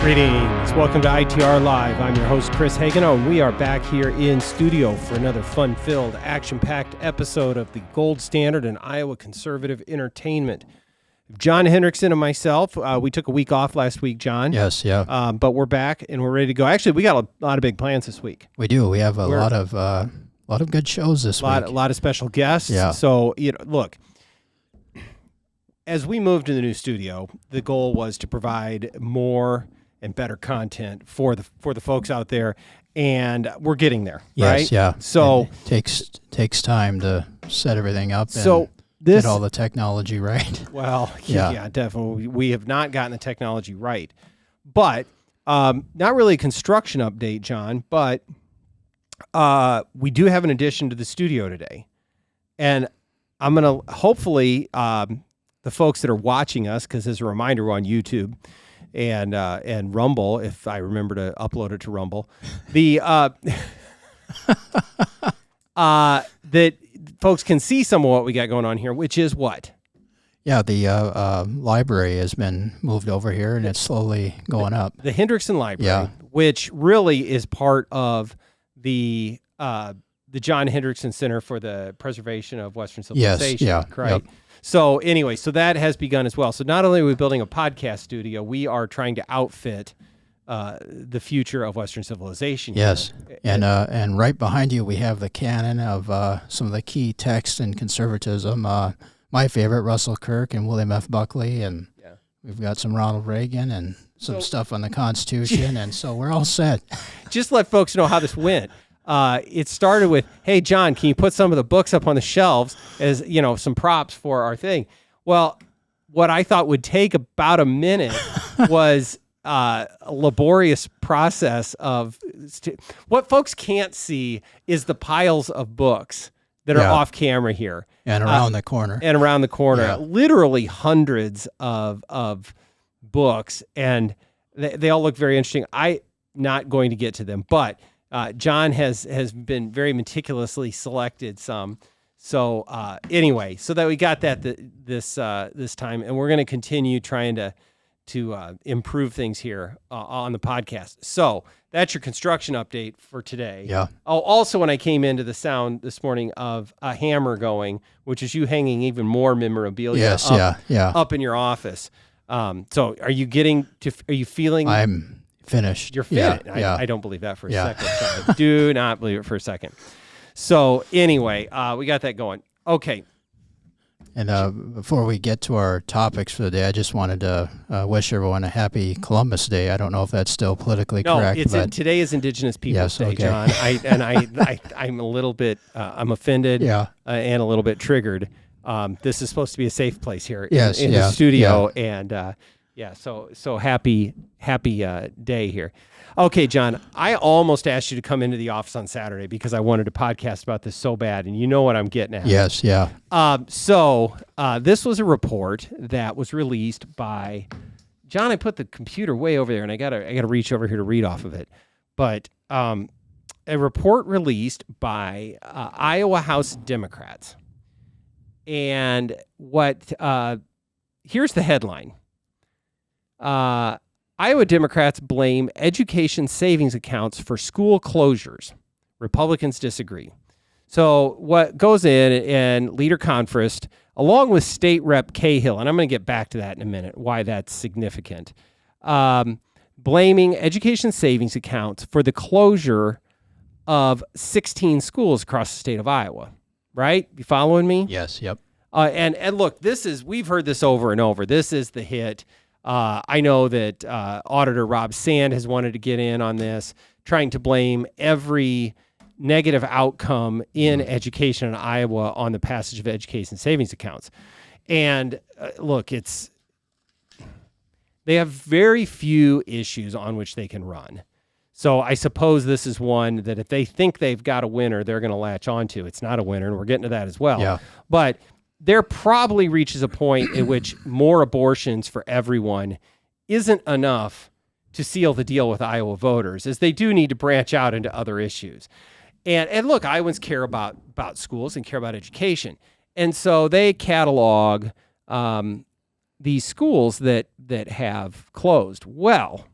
Greetings. Welcome to ITR Live. I'm your host, Chris Hagenow, and we are back here in studio for another fun-filled, action-packed episode of the gold standard in Iowa conservative entertainment. John Hendrickson and myself, we took a week off last week, John. Yes, yeah. But we're back and we're ready to go. Actually, we got a lot of big plans this week. We do. We have a lot of good shows this week. A lot of special guests. Yeah. So, look, as we moved to the new studio, the goal was to provide more and better content for the folks out there, and we're getting there. Yes, right? yeah. So it takes time to set everything up. So get all the technology right. Well, yeah, definitely. We have not gotten the technology right, but not really a construction update, John. But we do have an addition to the studio today, and I'm gonna hopefully the folks that are watching us, because as a reminder, we're on YouTube and Rumble, if I remember to upload it to Rumble, that folks can see some of what we got going on here, which is what? Yeah, the library has been moved over here, and it's slowly going up. The Hendrickson Library, which really is part of the John Hendrickson Center for the Preservation of Western Civilization. Yes, yeah. Right? Yep. So anyway, so that has begun as well. So not only are we building a podcast studio, we are trying to outfit the future of Western civilization. Yes, here. And right behind you we have the canon of some of the key texts in conservatism. My favorite, Russell Kirk and William F. Buckley, and we've got some Ronald Reagan and some stuff on the Constitution, and so we're all set. Just let folks know how this went. It started with, hey, John, can you put some of the books up on the shelves as, some props for our thing? Well, what I thought would take about a minute was a laborious process of what folks can't see is the piles of books that are off camera here. And around the corner. And around the corner. Literally hundreds of books, and they all look very interesting. I'm not going to get to them, but John has been very meticulously selected some. So anyway, so that we got that this time, and we're going to continue trying to improve things here on the podcast. So that's your construction update for today. Yeah. Oh, also when I came into the sound this morning of a hammer going, which is you hanging even more memorabilia up in your office. So are you feeling? I'm finished. You're finished. Yeah. I don't believe that for a second. I do not believe it for a second. So anyway, we got that going. Okay. And before we get to our topics for the day, I just wanted to wish everyone a happy Columbus Day. I don't know if that's still politically correct. No, today is Indigenous Peoples Day, John. I'm a little bit, I'm offended and a little bit triggered. This is supposed to be a safe place here in the studio, and so happy day here. Okay, John, I almost asked you to come into the office on Saturday because I wanted to podcast about this so bad, and you know what I'm getting at. Yes, yeah. So this was a report that was released by John. I put the computer way over there, and I gotta reach over here to read off of it. But a report released by Iowa House Democrats, and here's the headline. Iowa Democrats blame education savings accounts for school closures. Republicans disagree. So what goes in, and Leader Confrist, along with State Rep Cahill, and I'm going to get back to that in a minute, why that's significant, blaming education savings accounts for the closure of 16 schools across the state of Iowa. Right? You following me? Yes, yep. And look, we've heard this over and over. This is the hit. I know that Auditor Rob Sand has wanted to get in on this, trying to blame every negative outcome in education in Iowa on the passage of education savings accounts. And look, they have very few issues on which they can run. So I suppose this is one that if they think they've got a winner, they're going to latch onto. It's not a winner, and we're getting to that as well. Yeah. But there probably reaches a point in which more abortions for everyone isn't enough to seal the deal with Iowa voters, as they do need to branch out into other issues. And look, Iowans care about schools and care about education. And so they catalog these schools that have closed. Well,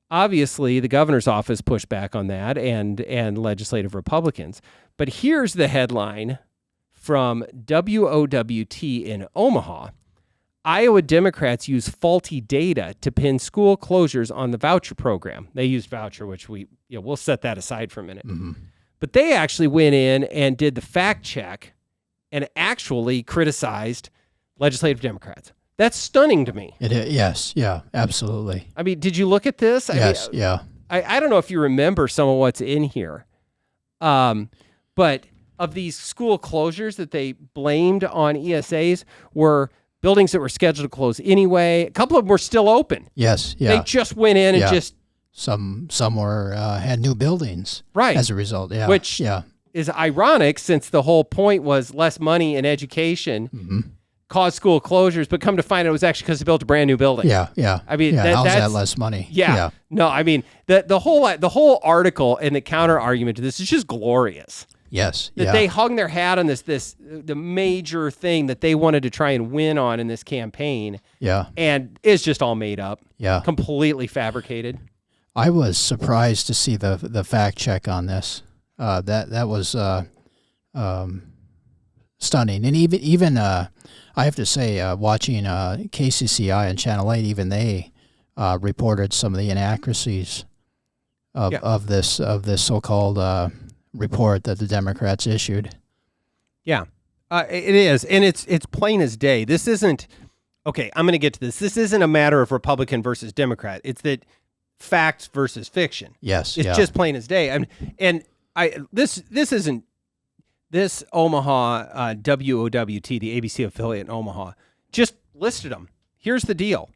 Obviously, the governor's office pushed back on that, and legislative Republicans. But here's the headline from WOWT in Omaha. Iowa Democrats use faulty data to pin school closures on the voucher program. They used voucher, which we'll set that aside for a minute. Mm-hmm. But they actually went in and did the fact check and actually criticized legislative Democrats. That's stunning to me. Yes, yeah, absolutely. I mean, did you look at this? Yes, yeah. I don't know if you remember some of what's in here, but of these school closures that they blamed on ESAs were buildings that were scheduled to close anyway. A couple of them were still open. Yes, yeah. They just went in and just... Some were had new buildings as a result, yeah. Which is ironic since the whole point was less money in education caused school closures, but come to find out it was actually because they built a brand new building. Yeah, yeah. I mean, how's that's that less money? Yeah. No, I mean, the whole article and the counter argument to this is just glorious. Yes, that they hung their hat on the major thing that they wanted to try and win on in this campaign. Yeah. And it's just all made up. Yeah. Completely fabricated. I was surprised to see the fact check on this. That was stunning. And even I have to say, watching KCCI and Channel 8, even they reported some of the inaccuracies of this so-called report that the Democrats issued. Yeah, it is, and it's plain as day. This isn't okay. I'm going to get to this. This isn't a matter of Republican versus Democrat. It's that facts versus fiction. Yes, it's just plain as day. This isn't this Omaha WOWT, the ABC affiliate in Omaha, just listed them. Here's the deal: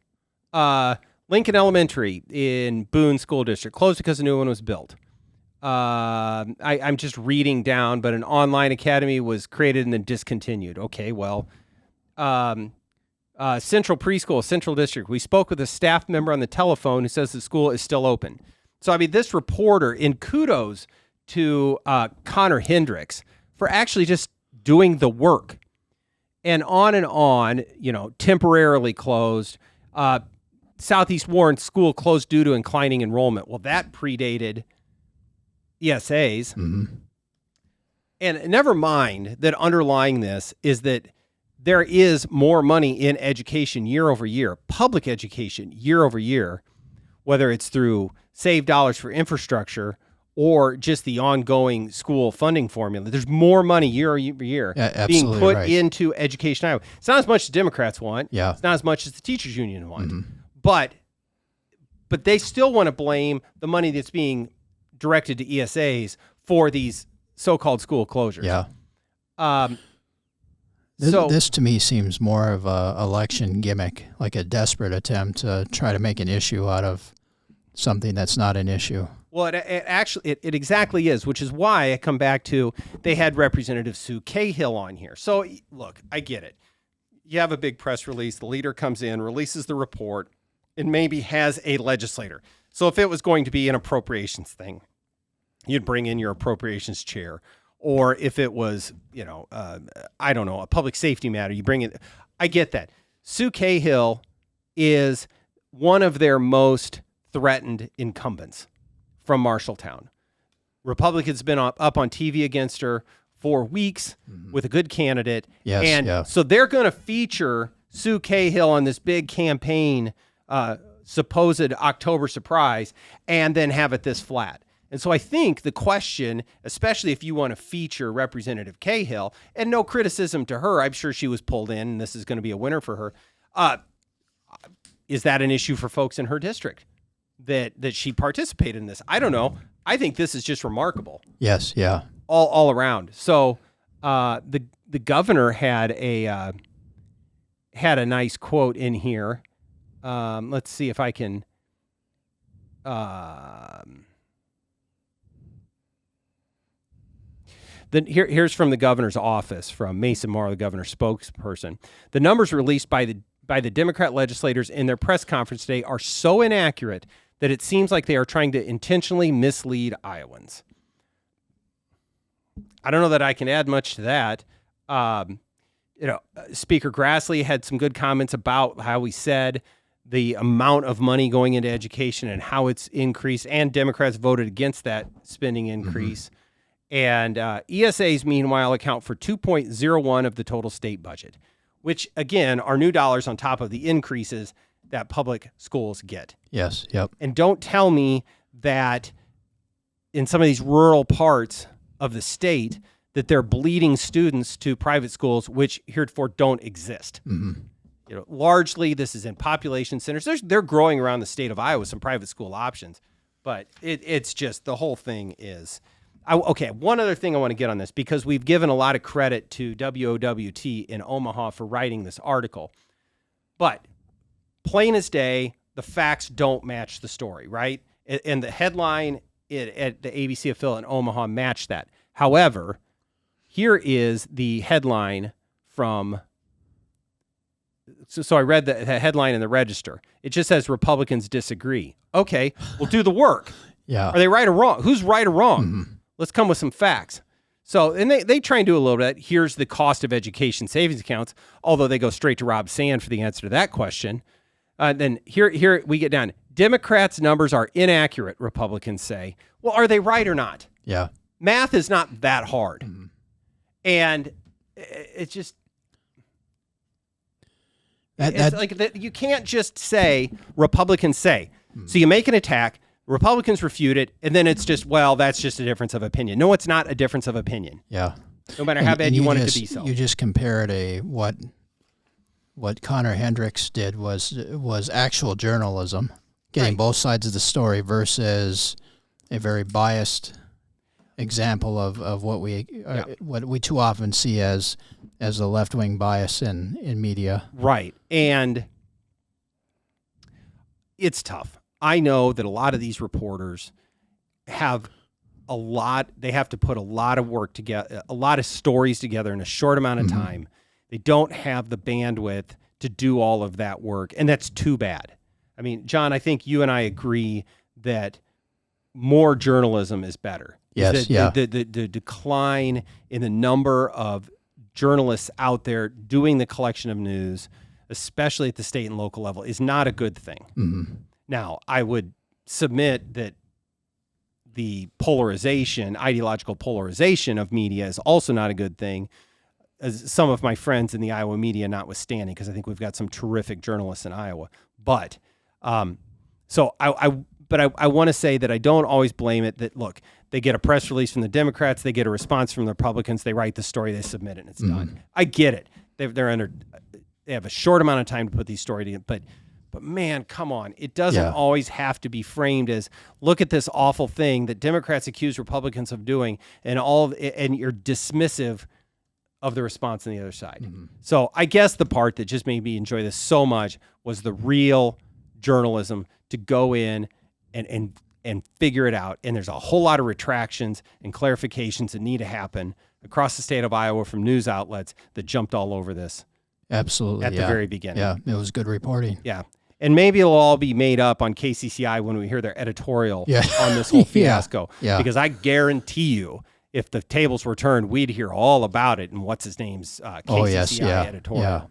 Lincoln Elementary in Boone School District closed because a new one was built. I'm just reading down, but an online academy was created and then discontinued. Okay, well, Central Preschool, Central District. We spoke with a staff member on the telephone who says the school is still open. So, I mean, this reporter, in kudos to Connor Hendricks for actually just doing the work. And on, temporarily closed. Southeast Warren School closed due to declining enrollment. Well, that predated ESAs. Mm-hmm. And never mind that underlying this is that there is more money in education year over year, public education year over year, whether it's through save dollars for infrastructure or just the ongoing school funding formula. There's more money year over year being put into education. It's not as much as Democrats want. Yeah. It's not as much as the teachers union want. Mm-hmm. But they still want to blame the money that's being directed to ESAs for these so-called school closures. Yeah. This to me seems more of a election gimmick, like a desperate attempt to try to make an issue out of something that's not an issue. Well, it exactly is, which is why I come back to they had Representative Sue Cahill on here. So, look, I get it. You have a big press release. The leader comes in, releases the report, and maybe has a legislator. So if it was going to be an appropriations thing, you'd bring in your appropriations chair. Or if it was, I don't know, a public safety matter, you bring it. I get that. Sue Cahill is one of their most threatened incumbents from Marshalltown. Republicans have been up on TV against her for weeks with a good candidate. Yes, so they're going to feature Sue Cahill on this big campaign, supposed October surprise, and then have it this flat. And so I think the question, especially if you want to feature Representative Cahill, and no criticism to her, I'm sure she was pulled in, and this is going to be a winner for her, is that an issue for folks in her district that she participated in this? I don't know. I think this is just remarkable. Yes, yeah. All around. So the governor had a nice quote in here. Let's see if I can... Here's from the governor's office, from Mason Morrow, the governor's spokesperson. The numbers released by the Democrat legislators in their press conference today are so inaccurate that it seems like they are trying to intentionally mislead Iowans. I don't know that I can add much to that. Speaker Grassley had some good comments about how he said the amount of money going into education and how it's increased, and Democrats voted against that spending increase. And ESAs, meanwhile, account for 2.01 of the total state budget, which, again, are new dollars on top of the increases that public schools get. Yes, yep. And don't tell me that in some of these rural parts of the state that they're bleeding students to private schools, which heretofore don't exist. Largely, this is in population centers. They're growing around the state of Iowa, some private school options, but it's just the whole thing is. Okay, one other thing I want to get on this, because we've given a lot of credit to WOWT in Omaha for writing this article, but plain as day, the facts don't match the story, right? And the headline at the ABC affiliate in Omaha matched that. However, here is the headline from. So I read the headline in the Register. It just says Republicans disagree. Okay, well, do the work. Yeah. Are they right or wrong? Who's right or wrong? Let's come with some facts. So, and they try and do a little bit. Here's the cost of education savings accounts, although they go straight to Rob Sand for the answer to that question. Then here we get down. Democrats' numbers are inaccurate, Republicans say. Well, are they right or not? Yeah. Math is not that hard. And it's just... It's like that. You can't just say Republicans say. So you make an attack, Republicans refute it, and then it's just, well, that's just a difference of opinion. No, it's not a difference of opinion. Yeah. No matter how bad you want it to be so. You just compared what Connor Hendricks did was actual journalism, getting both sides of the story versus a very biased example of what we too often see as a left-wing bias in media. Right. And it's tough. I know that a lot of these reporters they have to put a lot of work together, a lot of stories together in a short amount of time. They don't have the bandwidth to do all of that work, and that's too bad. I mean, John, I think you and I agree that more journalism is better. Yes, The decline in the number of journalists out there doing the collection of news, especially at the state and local level, is not a good thing. Now, I would submit that the ideological polarization of media is also not a good thing, as some of my friends in the Iowa media notwithstanding, because I think we've got some terrific journalists in Iowa. But I want to say that I don't always blame it that, look, they get a press release from the Democrats, they get a response from the Republicans, they write the story, they submit it, and it's done. I get it. They have a short amount of time to put these stories together, but man, come on. It doesn't always have to be framed as, look at this awful thing that Democrats accuse Republicans of doing, and you're dismissive of the response on the other side. So I guess the part that just made me enjoy this so much was the real journalism to go in and figure it out. And there's a whole lot of retractions and clarifications that need to happen across the state of Iowa from news outlets that jumped all over this. Absolutely. At the very beginning. Yeah, it was good reporting. Yeah. And maybe it'll all be made up on KCCI when we hear their editorial on this whole fiasco. Because I guarantee you, if the tables were turned, we'd hear all about it and what's his name's KCCI editorial.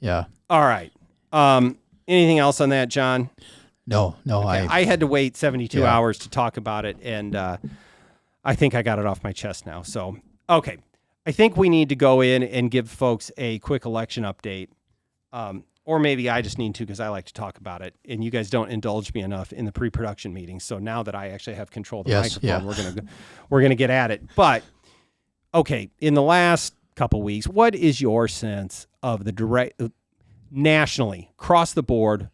Yeah. All right. Anything else on that, John? No. Okay. I had to wait 72 hours to talk about it, and I think I got it off my chest now. So, okay. I think we need to go in and give folks a quick election update. Or maybe I just need to, because I like to talk about it, and you guys don't indulge me enough in the pre-production meetings. So now that I actually have control of the microphone, we're gonna get at it. But okay, in the last couple weeks, what is your sense of the direct nationally across the board?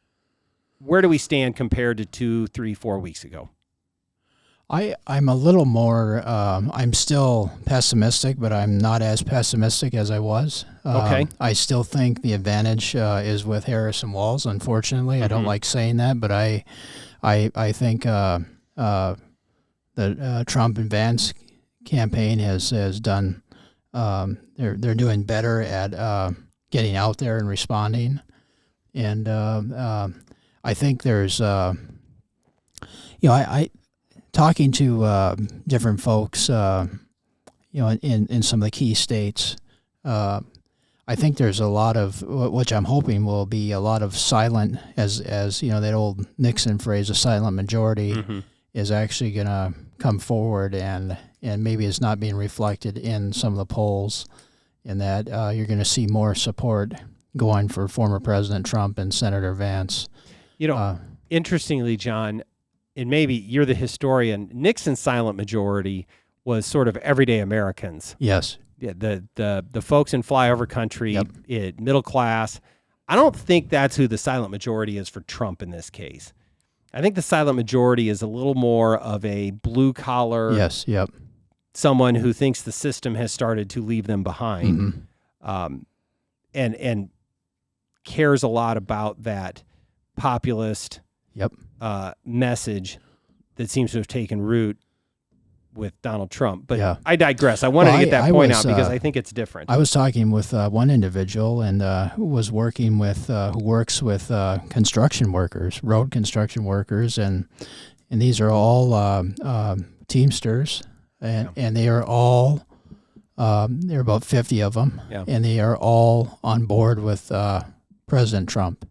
Where do we stand compared to 2, 3, 4 weeks ago? I'm a little more, I'm still pessimistic, but I'm not as pessimistic as I was. Okay. I still think the advantage is with Harris and Walz, unfortunately. I don't like saying that, but I think the Trump and Vance campaign has done, they're doing better at getting out there and responding. And I think there's, talking to different folks, in some of the key states, I I think there's a lot of, which I'm hoping will be a lot of silent, as you know, that old Nixon phrase, a silent majority is actually going to come forward, and maybe it's not being reflected in some of the polls, in that you're going to see more support going for former President Trump and Senator Vance. You know, interestingly, John, and maybe you're the historian, Nixon's silent majority was sort of everyday Americans. Yes. Yeah, the folks in flyover country, middle class. I don't think that's who the silent majority is for Trump in this case. I think the silent majority is a little more of a blue collar. Yes. Yep. Someone who thinks the system has started to leave them behind, and cares a lot about that populist message that seems to have taken root with Donald Trump. But I digress. I wanted to get that point out because I think it's different. I was talking with one individual and who was working with, who works with construction workers, road construction workers, and these are all Teamsters, and they are all, there are about 50 of them, and they are all on board with President Trump.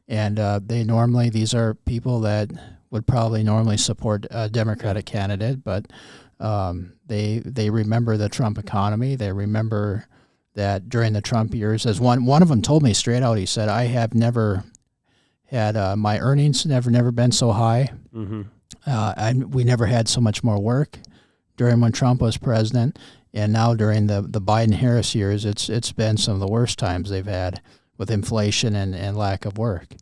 And these are people that would probably normally support a Democratic candidate, but they remember the Trump economy. They remember that during the Trump years, as one of them told me straight out, he said, "I have never had my earnings never been so high. We never had so much more work during when Trump was president, and now during the Biden-Harris years, it's been some of the worst times they've had with inflation and lack of work."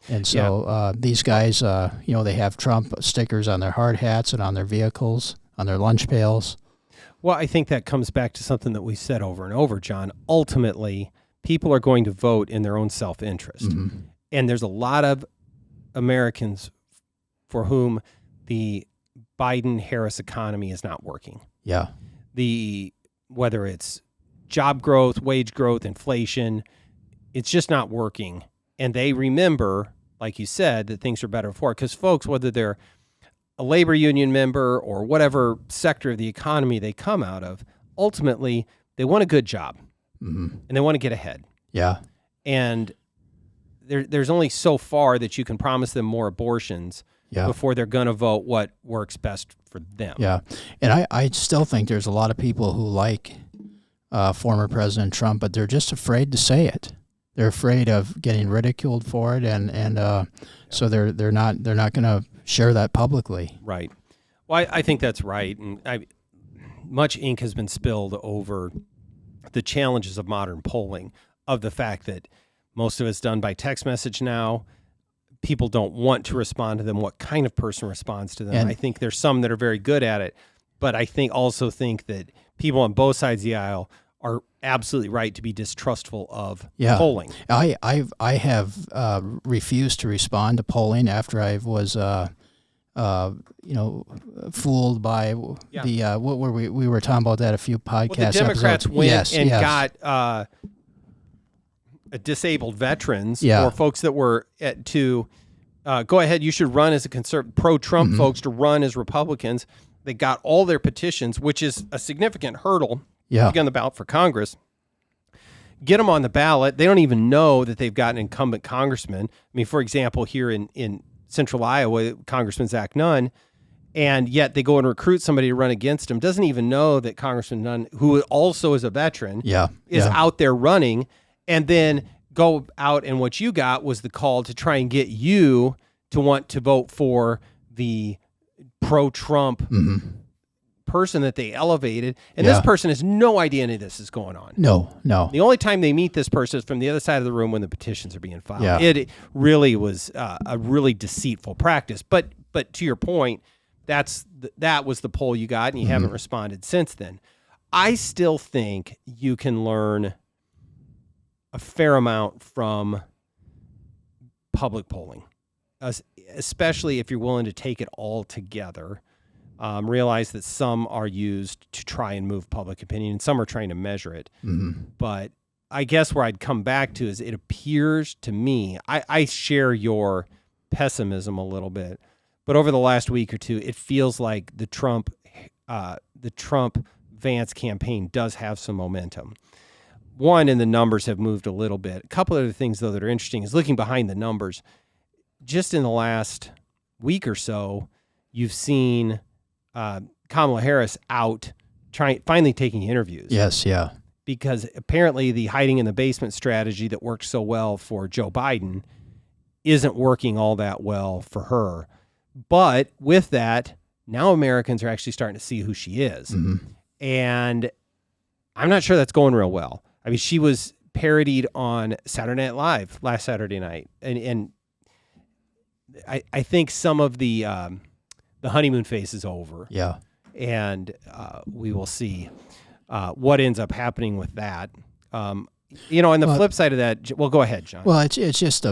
And so these guys, they have Trump stickers on their hard hats and on their vehicles, on their lunch pails. Well, I think that comes back to something that we said over and over, John. Ultimately, people are going to vote in their own self-interest. And there's a lot of Americans for whom the Biden-Harris economy is not working. Yeah. Whether it's job growth, wage growth, inflation, it's just not working. And they remember, like you said, that things are better before. Because folks, whether they're a labor union member or whatever sector of the economy they come out of, ultimately, they want a good job. And they want to get ahead. Yeah. And there's only so far that you can promise them more abortions before they're going to vote what works best for them. Yeah. And I still think there's a lot of people who like former President Trump, but they're just afraid to say it. They're afraid of getting ridiculed for it, and so they're not going to share that publicly. Right. Well, I think that's right, and much ink has been spilled over the challenges of modern polling, of the fact that most of it's done by text message now. People don't want to respond to them. What kind of person responds to them? And I think there's some that are very good at it, but I also think that people on both sides of the aisle are absolutely right to be distrustful of polling. I have refused to respond to polling after I was fooled by the what were we were talking about that a few podcasts. Well, the Democrats episodes. went and got disabled veterans or folks that were to go ahead. You should run as a pro-Trump folks to run as Republicans. They got all their petitions, which is a significant hurdle. To get on the ballot for Congress, get them on the ballot. They don't even know that they've got an incumbent congressman. I mean, for example, here in central Iowa, Congressman Zach Nunn, and yet they go and recruit somebody to run against him, doesn't even know that Congressman Nunn, who also is a veteran, is out there running, and then go out, and what you got was the call to try and get you to want to vote for the pro-Trump person that they elevated, and this person has no idea any of this is going on. No. The only time they meet this person is from the other side of the room when the petitions are being filed. It really was a really deceitful practice. But to your point, that was the poll you got, and you haven't responded since then. I still think you can learn a fair amount from public polling, especially if you're willing to take it all together. Realize that some are used to try and move public opinion, and some are trying to measure it. But I guess where I'd come back to is it appears to me, I share your pessimism a little bit, but over the last week or two, it feels like the Trump Vance campaign does have some momentum. one, and the numbers have moved a little bit. A couple other things, though, that are interesting is looking behind the numbers. Just in the last week or so, you've seen Kamala Harris out finally taking interviews. Yes, yeah. Because apparently the hiding in the basement strategy that worked so well for Joe Biden isn't working all that well for her. But with that, now Americans are actually starting to see who she is. Mm-hmm. And I'm not sure that's going real well. I mean, she was parodied on Saturday Night Live last Saturday night. And I think some of the honeymoon phase is over. Yeah. And we will see what ends up happening with that. On the flip side of that, well, go ahead, John. Well, it's just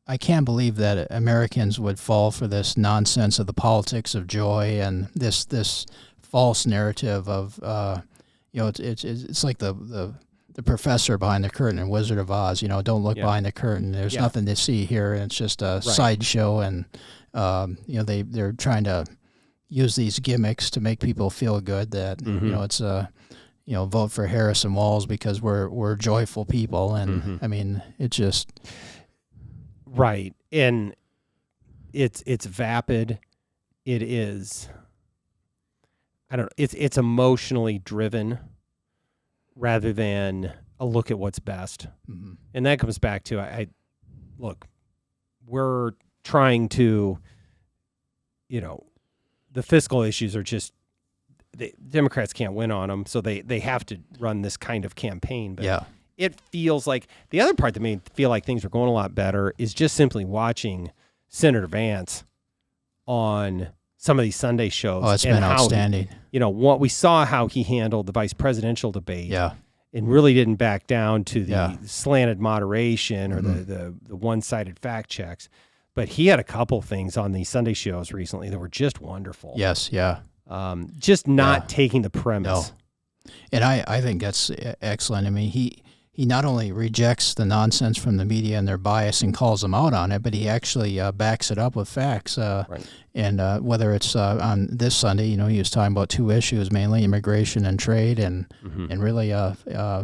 I can't believe that Americans would fall for this nonsense of the politics of joy and this false narrative of it's like the professor behind the curtain in Wizard of Oz. Don't look behind the curtain. There's nothing to see here, and it's just a sideshow. And they're trying to use these gimmicks to make people feel good that it's vote for Harris and Walz because we're joyful people, and I mean it just right. And it's vapid. It is. I don't know. It's emotionally driven rather than a look at what's best. Mm-hmm. And that comes back to, look, we're trying to, the fiscal issues are just, Democrats can't win on them, so they have to run this kind of campaign. But it feels like, the other part that made me feel like things are going a lot better is just simply watching Senator Vance on some of these Sunday shows. Oh, it's been outstanding. What we saw how he handled the vice presidential debate. Yeah. And really didn't back down to the slanted moderation or the one-sided fact checks. But he had a couple things on these Sunday shows recently that were just wonderful. Yes, yeah. Just not taking the premise. No. And I think that's excellent. I mean, he not only rejects the nonsense from the media and their bias and calls them out on it, but he actually backs it up with facts. Right. And whether it's on this Sunday, he was talking about two issues, mainly immigration and trade, and really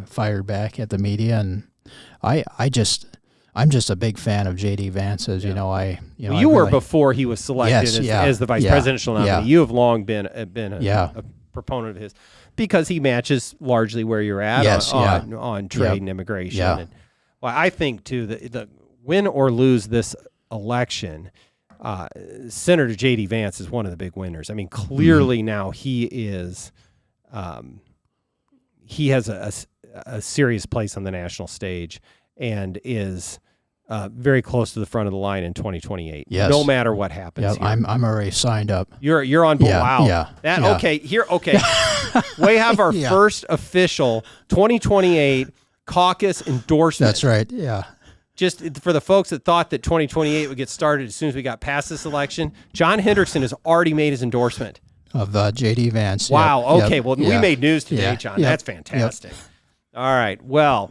fired back at the media. And I'm just a big fan of J.D. Vance. As you were before he was selected as the vice presidential nominee. Yeah. You have long been a proponent of his, because he matches largely where you're at on trade and immigration. Yeah. And, I think too that the win or lose this election, Senator J.D. Vance is one of the big winners. I mean, clearly now he is, he has a serious place on the national stage and is very close to the front of the line in 2028. Yes. No matter what happens. Yeah, I'm already signed up. You're on board. Yeah, wow. Yeah. Okay. We have our first official 2028 caucus endorsement. That's right. Yeah. Just for the folks that thought that 2028 would get started as soon as we got past this election, John Hendrickson has already made his endorsement of J.D. Vance. Wow. Yep. Okay. Yep. Well, we made news today, John. That's fantastic. All right. Well,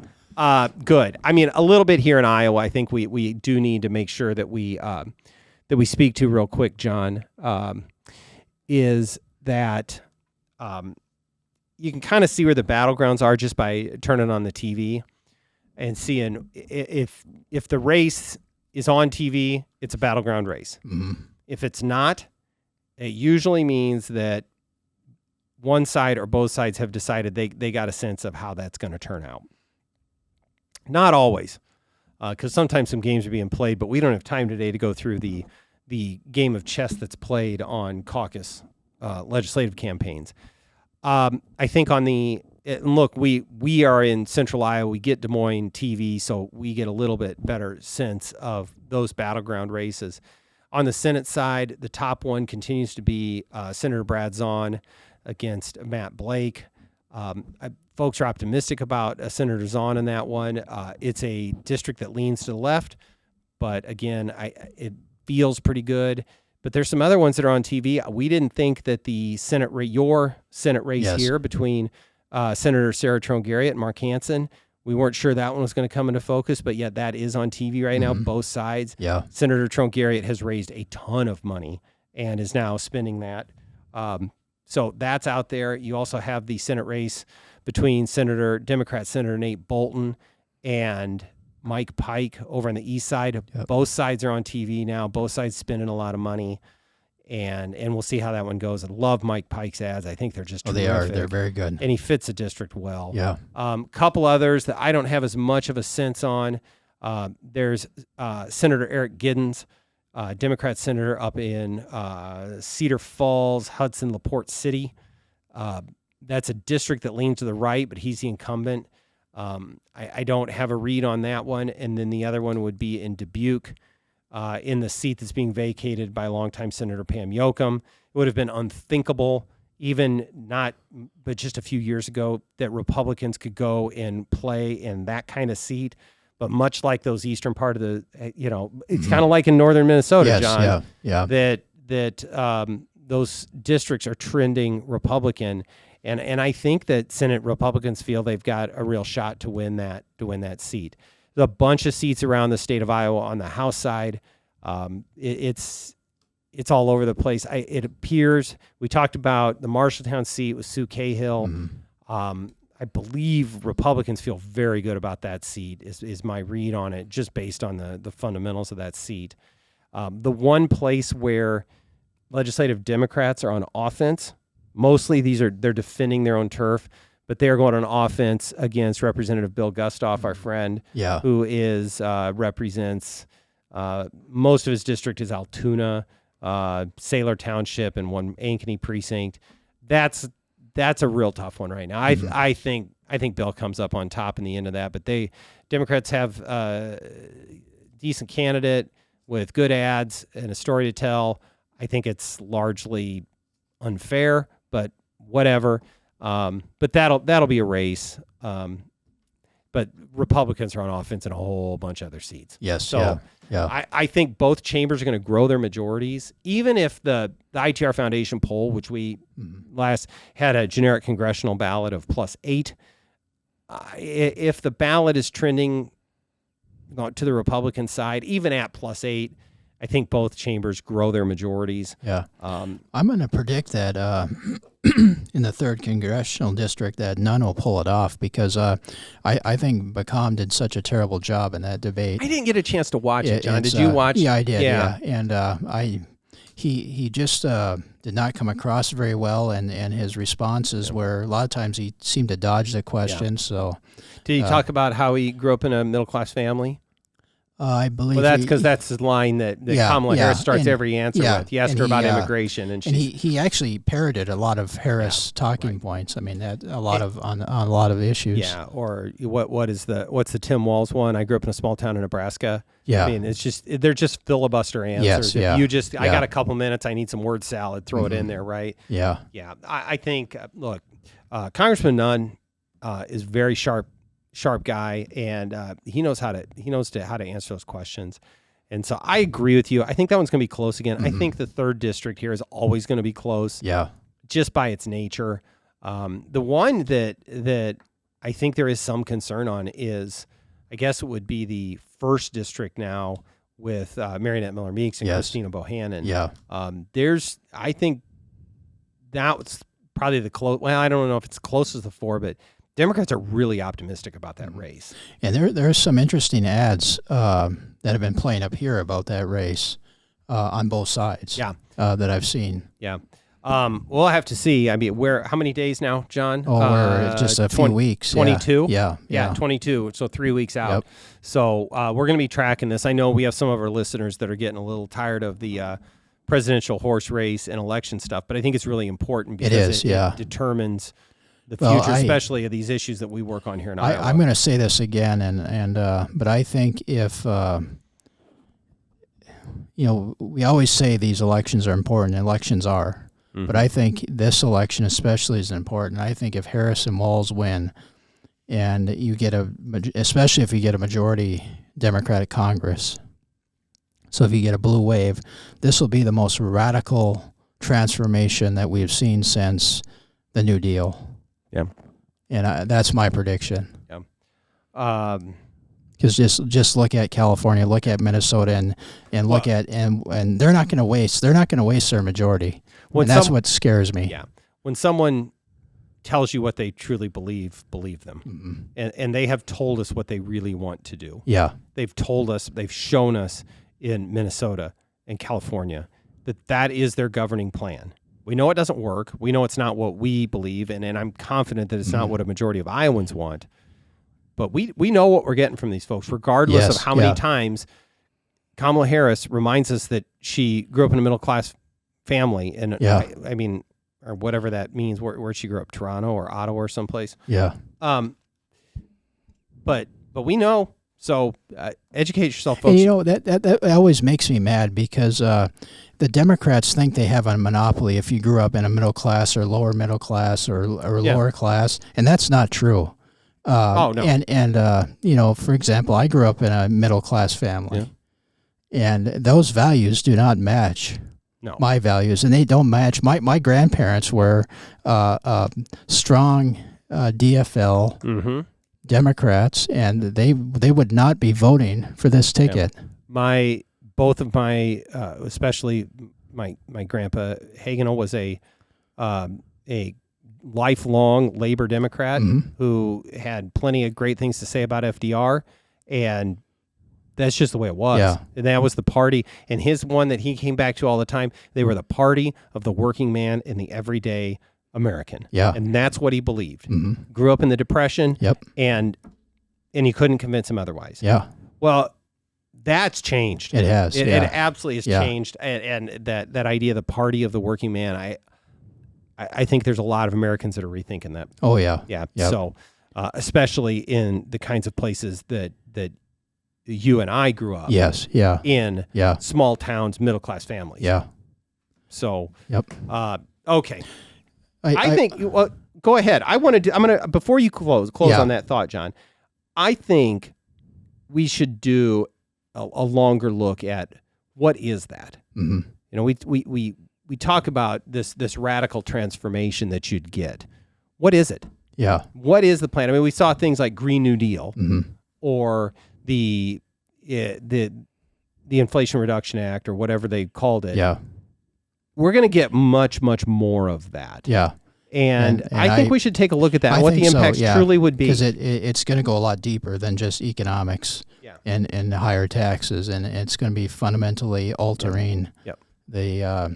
good. I mean, a little bit here in Iowa, I think we do need to make sure that we speak to real quick, John, is that you can kind of see where the battlegrounds are just by turning on the TV and seeing if the race is on TV, it's a battleground race. Mm-hmm. If it's not, it usually means that one side or both sides have decided they got a sense of how that's going to turn out. Not always, because sometimes some games are being played, but we don't have time today to go through the game of chess that's played on caucus legislative campaigns. I think look, we are in Central Iowa. We get Des Moines TV, so we get a little bit better sense of those battleground races. On the Senate side, the top one continues to be Senator Brad Zahn against Matt Blake. Folks are optimistic about Senator Zahn in that one. It's a district that leans to the left, but again, it feels pretty good. But there's some other ones that are on TV. We didn't think that your Senate race here between Senator Sarah Trone-Garrett and Mark Hansen, we weren't sure that one was going to come into focus, but yet that is on TV right now, both sides. Yeah. Senator Trone-Garrett has raised a ton of money and is now spending that. So that's out there. You also have the Senate race between Democrat Senator Nate Bolton and Mike Pike over on the east side. Yep. Both sides are on TV now. Both sides spending a lot of money. And we'll see how that one goes. I love Mike Pike's ads. I think they're just terrific. They are. They're very good. And he fits the district well. Yeah. Couple others that I don't have as much of a sense on. There's Senator Eric Giddens, Democrat senator up in Cedar Falls, Hudson, LaPorte City. That's a district that leans to the right, but he's the incumbent. I don't have a read on that one. And then the other one would be in Dubuque. In the seat that's being vacated by longtime Senator Pam Yoakum. It would have been unthinkable, but just a few years ago, that Republicans could go and play in that kind of seat. But much like those eastern part of the, it's kind of like in northern Minnesota, yes, John. Yeah. That those districts are trending Republican, and I think that Senate Republicans feel they've got a real shot to win that seat. A bunch of seats around the state of Iowa on the House side. It's all over the place. It appears we talked about the Marshalltown seat with Sue Cahill. Mm-hmm. I believe Republicans feel very good about that seat. Is my read on it, just based on the fundamentals of that seat. The one place where legislative Democrats are on offense, mostly they're defending their own turf. But they're going on offense against Representative Bill Gustoff, our friend, who represents most of his district is Altoona, Saylor Township, and one Ankeny precinct. That's a real tough one right now. I think Bill comes up on top in the end of that. But Democrats have a decent candidate with good ads and a story to tell. I think it's largely unfair, but whatever. But that'll be a race. But Republicans are on offense in a whole bunch of other seats. Yes. So I think both chambers are going to grow their majorities, even if the ITR Foundation poll, which we last had a generic congressional ballot of +8. If the ballot is trending to the Republican side, even at +8, I think both chambers grow their majorities. Yeah. I'm going to predict that in the 3rd Congressional District that none will pull it off because I think Bacom did such a terrible job in that debate. I didn't get a chance to watch it, John. Did you watch? Yeah, I did. Yeah. And he just did not come across very well, and his responses were, a lot of times he seemed to dodge the question. Yeah. So, did he talk about how he grew up in a middle-class family? I believe. Well, that's because that's the line that Kamala Harris starts every answer with. You ask her about immigration, and he actually parroted a lot of Harris talking points. I mean, that on a lot of issues. Yeah, or what's the Tim Walz one? I grew up in a small town in Nebraska. Yeah, I mean, they're just filibuster answers. Yes, If I got a couple minutes, I need some word salad. Throw it in there, right? Yeah, yeah. I think Congressman Nunn is very sharp guy, and he knows how to answer those questions. And so I agree with you. I think that one's going to be close again. I think the 3rd district here is always going to be close. Yeah, just by its nature. The one that I think there is some concern on is, I guess it would be the 1st district now with Marionette Miller Meeks and Christina Bohannon. Yeah, I think that's probably the close. Well, I don't know if it's close as the 4, but Democrats are really optimistic about that race. And there are some interesting ads that have been playing up here about that race on both sides. Yeah, that I've seen. Yeah. We'll have to see. I mean, how many days now, John? We're just a few weeks. 22? Yeah. 22. So 3 weeks out. Yep. So we're going to be tracking this. I know we have some of our listeners that are getting a little tired of the presidential horse race and election stuff, but I think it's really important because it determines the future, especially of these issues that we work on here in Iowa. I'm going to say this again, but I think if we always say these elections are important. Elections are, but I think this election especially is important. I think if Harris and Walz win, and you get especially if you get a majority Democratic Congress, so if you get a blue wave, this will be the most radical transformation that we've seen since the New Deal. Yeah, and that's my prediction. Yeah, because just look at California, look at Minnesota, and look at and they're not going to waste their majority. And that's what scares me. Yeah, when someone tells you what they truly believe them. Mm-hmm. And they have told us what they really want to do. Yeah. They've told us, they've shown us in Minnesota and California that is their governing plan. We know it doesn't work. We know it's not what we believe, and I'm confident that it's not what a majority of Iowans want. But we know what we're getting from these folks, regardless of how many times Kamala Harris reminds us that she grew up in a middle-class family. And I mean, or whatever that means, where she grew up, Toronto or Ottawa or someplace. Yeah. But we know. So educate yourself, folks. And, you know, that always makes me mad because the Democrats think they have a monopoly if you grew up in a middle class or lower middle class or lower class, and that's not true. No. And you know, for example, I grew up in a middle class family, and those values do not match my values, and they don't match. My grandparents were strong DFL Democrats, and they would not be voting for this ticket. Both of my, especially my grandpa Hagenow was a lifelong labor Democrat who had plenty of great things to say about FDR, and that's just the way it was. Yeah. And that was the party. And his one that he came back to all the time, they were the party of the working man and the everyday American. Yeah. And that's what he believed. Mm-hmm. Grew up in the Depression. Yep. And you couldn't convince him otherwise. Yeah. Well, that's changed. It has. It absolutely has changed. And that idea of the party of the working man, I think there's a lot of Americans that are rethinking that. Oh, yeah. Yeah. Yep. So, especially in the kinds of places that you and I grew up. Yes. Yeah. In small towns, middle class families. Yeah. So. Yep. Okay. I think. Well, go ahead. I'm gonna before you close on that thought, John. I think we should do a longer look at what is that. Mm-hmm. You know, we talk about this radical transformation that you'd get. What is it? Yeah. What is the plan? I mean, we saw things like Green New Deal or the Inflation Reduction Act or whatever they called it. Yeah. We're going to get much, much more of that. Yeah. And I think we should take a look at that and what the impacts truly would be. Because it's going to go a lot deeper than just economics and higher taxes, and it's going to be fundamentally altering the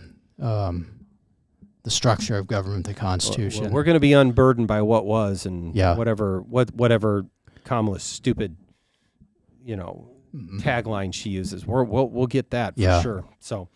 structure of government, the Constitution. We're going to be unburdened by what was and whatever Kamala's stupid, tagline she uses. We'll get that for sure. So.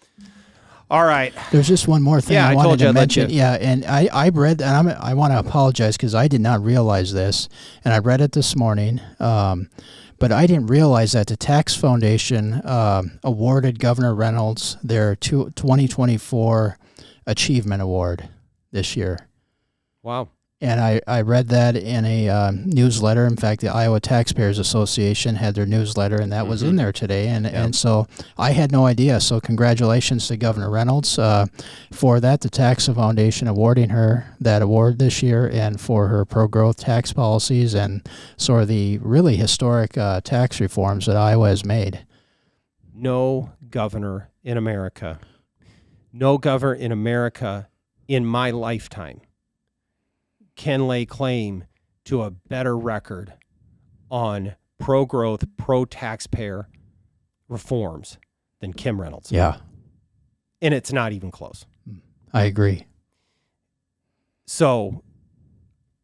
All right. There's just one more thing I wanted to mention. And I read, and I want to apologize because I did not realize this, and I read it this morning, but I didn't realize that the Tax Foundation awarded Governor Reynolds their 2024 Achievement Award this year. Wow. And I read that in a newsletter. In fact, the Iowa Taxpayers Association had their newsletter, and that was in there today. And so I had no idea. So congratulations to Governor Reynolds for that, the Tax Foundation awarding her that award this year, and for her pro-growth tax policies and sort of the really historic tax reforms that Iowa has made. No governor in America in my lifetime can lay claim to a better record on pro-growth, pro-taxpayer reforms than Kim Reynolds. Yeah. And it's not even close. I agree. So,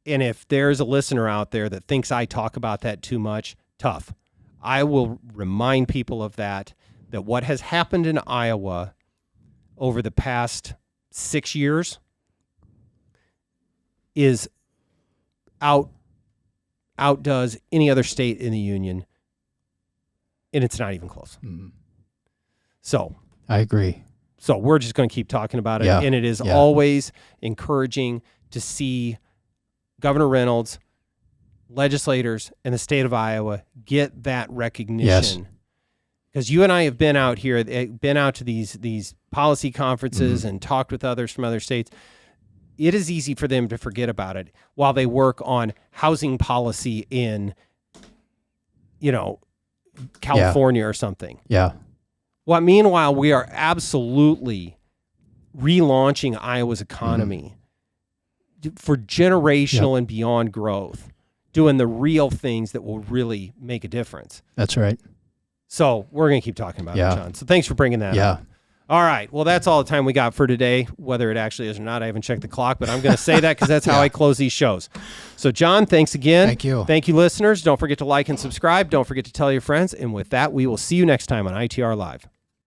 and if there's a listener out there that thinks I talk about that too much, tough. I will remind people of that what has happened in Iowa over the past 6 years is outdoes any other state in the union, and it's not even close. Mm-hmm. So I agree. So we're just going to keep talking about it, and it is always encouraging to see Governor Reynolds, legislators, and the state of Iowa get that recognition. Because you and I have been out here, been out to these policy conferences and talked with others from other states. It is easy for them to forget about it while they work on housing policy in, California or something. Yeah. Well, meanwhile, we are absolutely relaunching Iowa's economy, for generational and beyond growth, doing the real things that will really make a difference. That's right. So we're going to keep talking about it, John. So thanks for bringing that up. All right. Well, that's all the time we got for today. Whether it actually is or not, I haven't checked the clock, but I'm going to say that because that's how I close these shows. So, John, thanks again. Thank you. Thank you, listeners. Don't forget to like and subscribe. Don't forget to tell your friends. And with that, we will see you next time on ITR Live.